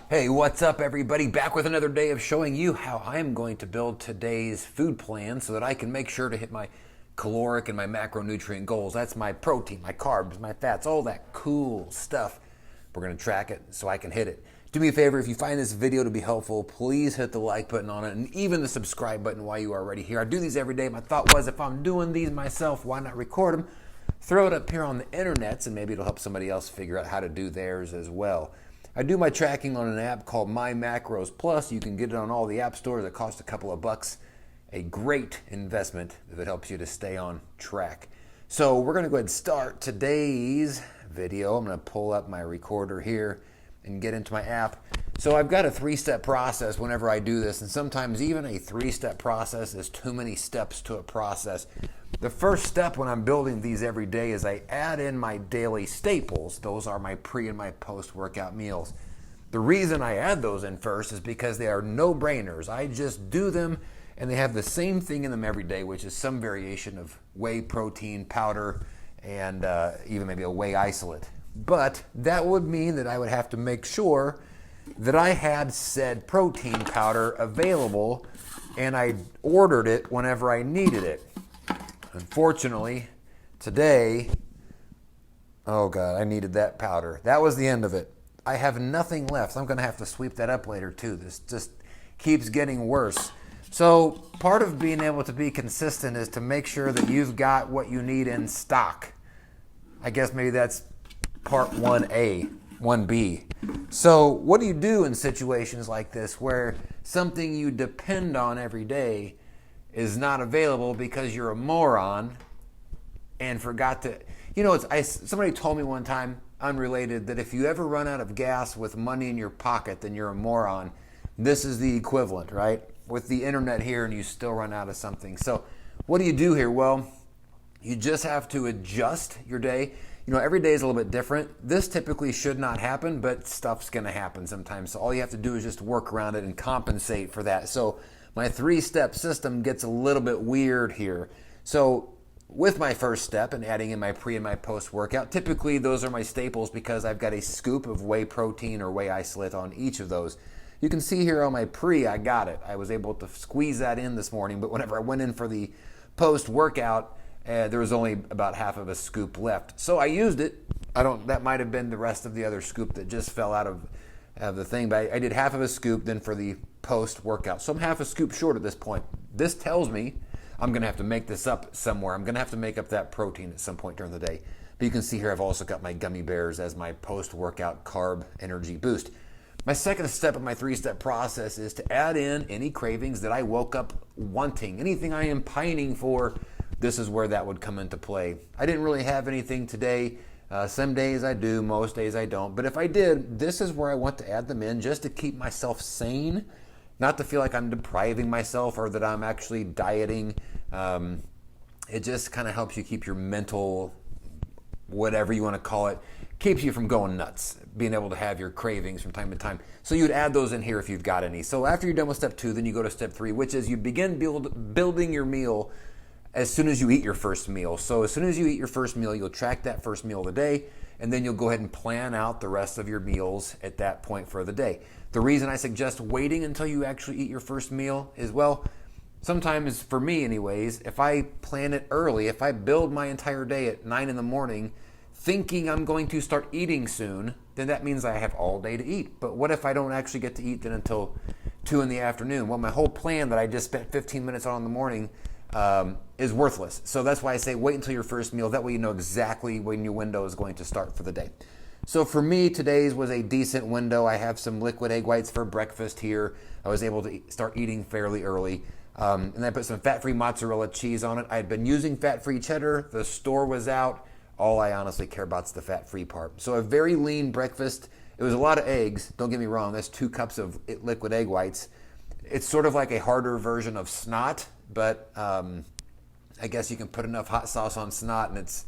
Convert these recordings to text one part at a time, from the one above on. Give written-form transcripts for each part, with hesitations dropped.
Hey, what's up everybody? Back with another day of showing you how I'm going to build today's food plan so that I can make sure to hit my caloric and my macronutrient goals. That's my protein, my carbs, my fats, all that cool stuff. We're going to track it so I can hit it. Do me a favor, if you find this video to be helpful, please hit the like button on it and even the subscribe button while you are already here. I do these every day. My thought was if I'm doing these myself, why not record them? Throw it up here on the internets and maybe it'll help somebody else figure out how to do theirs as well. I do my tracking on an app called My Macros Plus. You can get it on all the app stores. It costs a couple of bucks. A great investment if it helps you to stay on track. So we're going to go ahead and start today's video. I'm going to pull up my recorder here and get into my app. So I've got a three-step process whenever I do this, and sometimes even a three-step process is too many steps to a process. The first step when I'm building these every day is I add in my daily staples. Those are my pre and my post-workout meals. The reason I add those in first is because they are no-brainers. I just do them, and they have the same thing in them every day, which is some variation of whey protein powder and even maybe a whey isolate. But that would mean that I would have to make sure that I had said protein powder available and I ordered it whenever I needed it. Unfortunately, today, oh God, I needed that powder. That was the end of it. I have nothing left. I'm going to have to sweep that up later too. This just keeps getting worse. So part of being able to be consistent is to make sure that you've got what you need in stock. I guess maybe that's part 1A, 1B. So what do you do in situations like this where something you depend on every day is not available because you're a moron and forgot to, somebody told me one time, unrelated, that if you ever run out of gas with money in your pocket, then you're a moron. This is the equivalent, right? With the internet here and you still run out of something. So what do you do here? Well, you just have to adjust your day. Every day is a little bit different. This typically should not happen, but stuff's going to happen sometimes. So all you have to do is just work around it and compensate for that. So my three-step system gets a little bit weird here. So with my first step and adding in my pre and my post-workout, typically those are my staples because I've got a scoop of whey protein or whey isolate on each of those. You can see here on my pre, I got it. I was able to squeeze that in this morning, but whenever I went in for the post-workout, there was only about half of a scoop left. So I used it. That might have been the rest of the other scoop that just fell out of the thing, but I did half of a scoop then for the post-workout. So I'm half a scoop short at this point. This tells me I'm going to have to make this up somewhere. I'm going to have to make up that protein at some point during the day. But you can see here I've also got my gummy bears as my post-workout carb energy boost. My second step of my three-step process is to add in any cravings that I woke up wanting. Anything I am pining for, this is where that would come into play. I didn't really have anything today. Some days I do, most days I don't. But if I did, this is where I want to add them in just to keep myself sane, not to feel like I'm depriving myself or that I'm actually dieting. It just kind of helps you keep your mental, whatever you want to call it, keeps you from going nuts, being able to have your cravings from time to time. So you'd add those in here if you've got any. So after you're done with step 2, then you go to step 3, which is you begin building your meal as soon as you eat your first meal. So as soon as you eat your first meal, you'll track that first meal of the day, and then you'll go ahead and plan out the rest of your meals at that point for the day. The reason I suggest waiting until you actually eat your first meal is, well, sometimes for me anyways, if I plan it early, if I build my entire day at 9 in the morning thinking I'm going to start eating soon, then that means I have all day to eat. But what if I don't actually get to eat then until 2 in the afternoon? Well, my whole plan that I just spent 15 minutes on in the morning is worthless. So that's why I say wait until your first meal. That way you know exactly when your window is going to start for the day. So for me, today's was a decent window. I have some liquid egg whites for breakfast here. I was able to start eating fairly early. And I put some fat-free mozzarella cheese on it. I had been using fat-free cheddar. The store was out. All I honestly care about is the fat-free part. So a very lean breakfast. It was a lot of eggs. Don't get me wrong. That's 2 cups of liquid egg whites. It's sort of like a harder version of snot, but I guess you can put enough hot sauce on snot and it's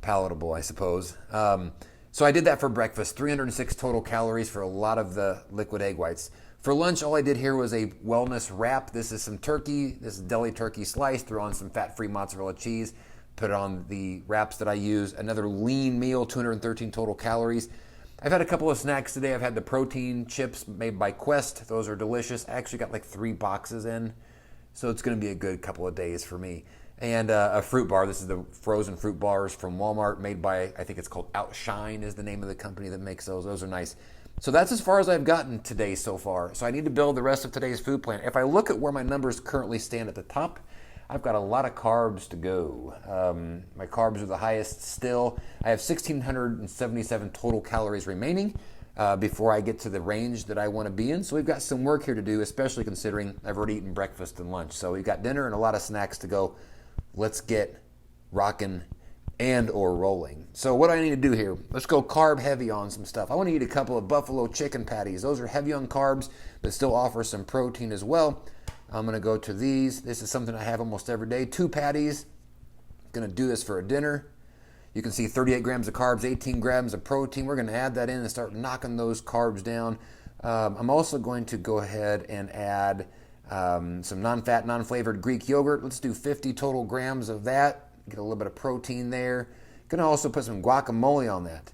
palatable, I suppose. So I did that for breakfast, 306 total calories for a lot of the liquid egg whites. For lunch, all I did here was a wellness wrap. This is some turkey. This is deli turkey slice. Threw on some fat-free mozzarella cheese. Put it on the wraps that I use. Another lean meal, 213 total calories. I've had a couple of snacks today. I've had the protein chips made by Quest. Those are delicious. I actually got like 3 boxes in, so it's going to be a good couple of days for me. And a fruit bar. This is the frozen fruit bars from Walmart, made by, I think it's called Outshine is the name of the company that makes those. Those are nice. So that's as far as I've gotten today so far. So I need to build the rest of today's food plan. If I look at where my numbers currently stand at the top, I've got a lot of carbs to go. My carbs are the highest still. I have 1,677 total calories remaining before I get to the range that I want to be in. So we've got some work here to do, especially considering I've already eaten breakfast and lunch. So we've got dinner and a lot of snacks to go. Let's get rocking and or rolling. So what do I need to do here? Let's go carb heavy on some stuff. I want to eat a couple of buffalo chicken patties. Those are heavy on carbs, but still offer some protein as well. I'm going to go to these. This is something I have almost every day. 2 patties. Going to do this for a dinner. You can see 38 grams of carbs, 18 grams of protein. We're going to add that in and start knocking those carbs down. I'm also going to go ahead and add some non-fat, non-flavored Greek yogurt. Let's do 50 total grams of that. Get a little bit of protein there. Going to also put some guacamole on that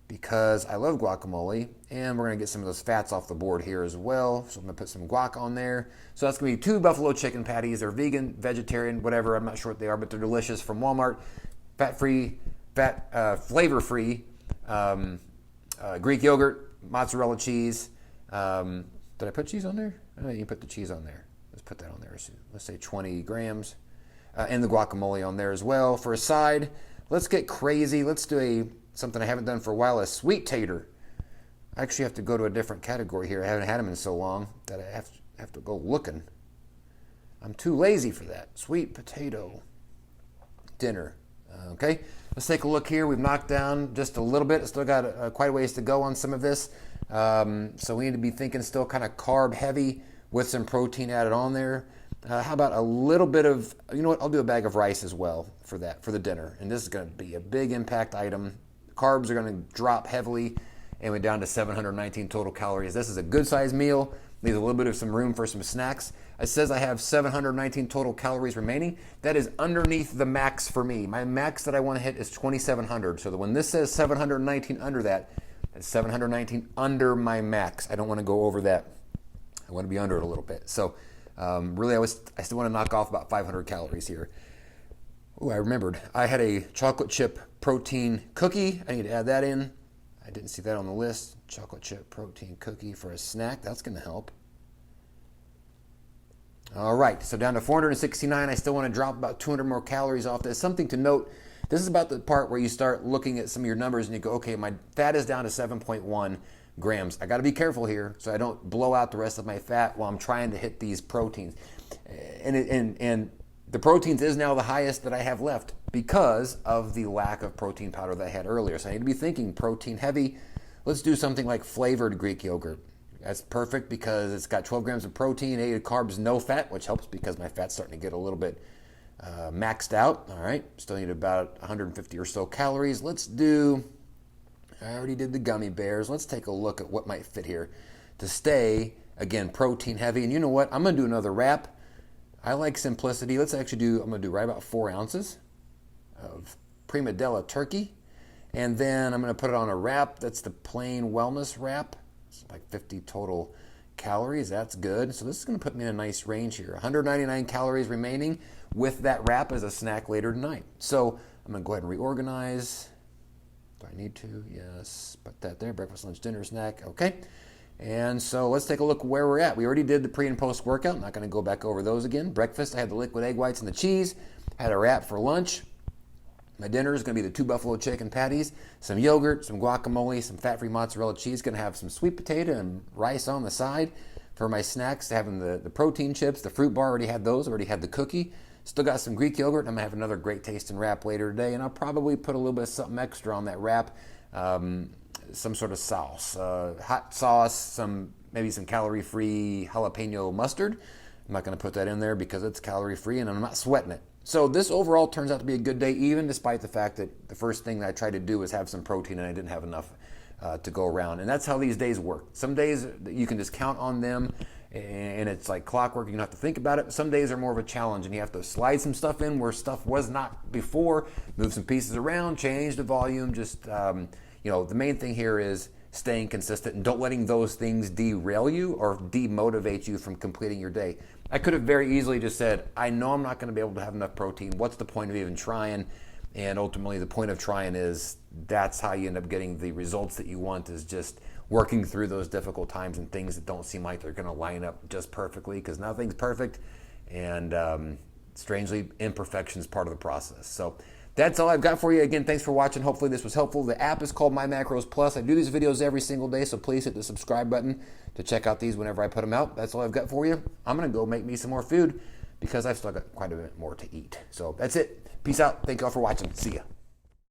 because I love guacamole, and we're going to get some of those fats off the board here as well. So I'm going to put some guac on there. So that's going to be 2 buffalo chicken patties. They're vegan, vegetarian, whatever. I'm not sure what they are, but they're delicious from Walmart. Fat-free, flavor-free Greek yogurt, mozzarella cheese. Did I put cheese on there? I didn't put the cheese on there. Let's put that on there. Let's say 20 grams. And the guacamole on there as well. For a side, let's get crazy. Let's do something I haven't done for a while, a sweet tater. I actually have to go to a different category here. I haven't had them in so long that I have to go looking. I'm too lazy for that. Sweet potato dinner. Okay, let's take a look here. We've knocked down just a little bit. Still got quite a ways to go on some of this. So we need to be thinking still kind of carb heavy with some protein added on there. How about a little bit of, you know what, I'll do a bag of rice as well for that, for the dinner. And this is going to be a big impact item. Carbs are going to drop heavily and we're down to 719 total calories. This is a good sized meal. Leaves a little bit of some room for some snacks. It says I have 719 total calories remaining. That is underneath the max for me. My max that I want to hit is 2,700. So that when this says 719 under that, it's 719 under my max. I don't want to go over that. I want to be under it a little bit. So really, I still want to knock off about 500 calories here. Oh, I remembered. I had a chocolate chip protein cookie. I need to add that in. I didn't see that on the list. Chocolate chip protein cookie for a snack. That's going to help. All right, so down to 469. I still want to drop about 200 more calories off this. Something to note, this is about the part where you start looking at some of your numbers and you go, okay, my fat is down to 7.1 grams. I got to be careful here so I don't blow out the rest of my fat while I'm trying to hit these proteins. And the proteins is now the highest that I have left because of the lack of protein powder that I had earlier. So I need to be thinking protein heavy. Let's do something like flavored Greek yogurt. That's perfect because it's got 12 grams of protein, 8 carbs, no fat, which helps because my fat's starting to get a little bit maxed out. All right, still need about 150 or so calories. Let's do, I already did the gummy bears. Let's take a look at what might fit here to stay, again, protein heavy. And you know what? I'm going to do another wrap. I like simplicity. Let's actually do, I'm going to do right about 4 ounces of Prima Della turkey. And then I'm going to put it on a wrap. That's the plain wellness wrap. It's like 50 total calories. That's good. So this is going to put me in a nice range here. 199 calories remaining with that wrap as a snack later tonight. So I'm going to go ahead and reorganize. Do I need to? Yes. Put that there. Breakfast, lunch, dinner, snack. Okay. And so let's take a look where we're at. We already did the pre and post workout. I'm not going to go back over those again. Breakfast, I had the liquid egg whites and the cheese. I had a wrap for lunch. My dinner is going to be the 2 buffalo chicken patties, some yogurt, some guacamole, some fat-free mozzarella cheese. Going to have some sweet potato and rice on the side. For my snacks, having the protein chips, the fruit bar, already had those, already had the cookie. Still got some Greek yogurt, and I'm going to have another great tasting wrap later today. And I'll probably put a little bit of something extra on that wrap, some sort of sauce, hot sauce, maybe some calorie-free jalapeno mustard. I'm not going to put that in there because it's calorie-free and I'm not sweating it. So this overall turns out to be a good day, even despite the fact that the first thing that I tried to do was have some protein and I didn't have enough to go around. And that's how these days work. Some days you can just count on them and it's like clockwork. You don't have to think about it. Some days are more of a challenge and you have to slide some stuff in where stuff was not before, move some pieces around, change the volume, just the main thing here is staying consistent and don't letting those things derail you or demotivate you from completing your day. I could have very easily just said, I know I'm not going to be able to have enough protein. What's the point of even trying? And ultimately, the point of trying is that's how you end up getting the results that you want, is just working through those difficult times and things that don't seem like they're going to line up just perfectly, because nothing's perfect. And strangely, imperfection is part of the process. So that's all I've got for you. Again, thanks for watching. Hopefully this was helpful. The app is called My Macros Plus. I do these videos every single day, so please hit the subscribe button to check out these whenever I put them out. That's all I've got for you. I'm going to go make me some more food because I've still got quite a bit more to eat. So that's it. Peace out. Thank you all for watching. See ya.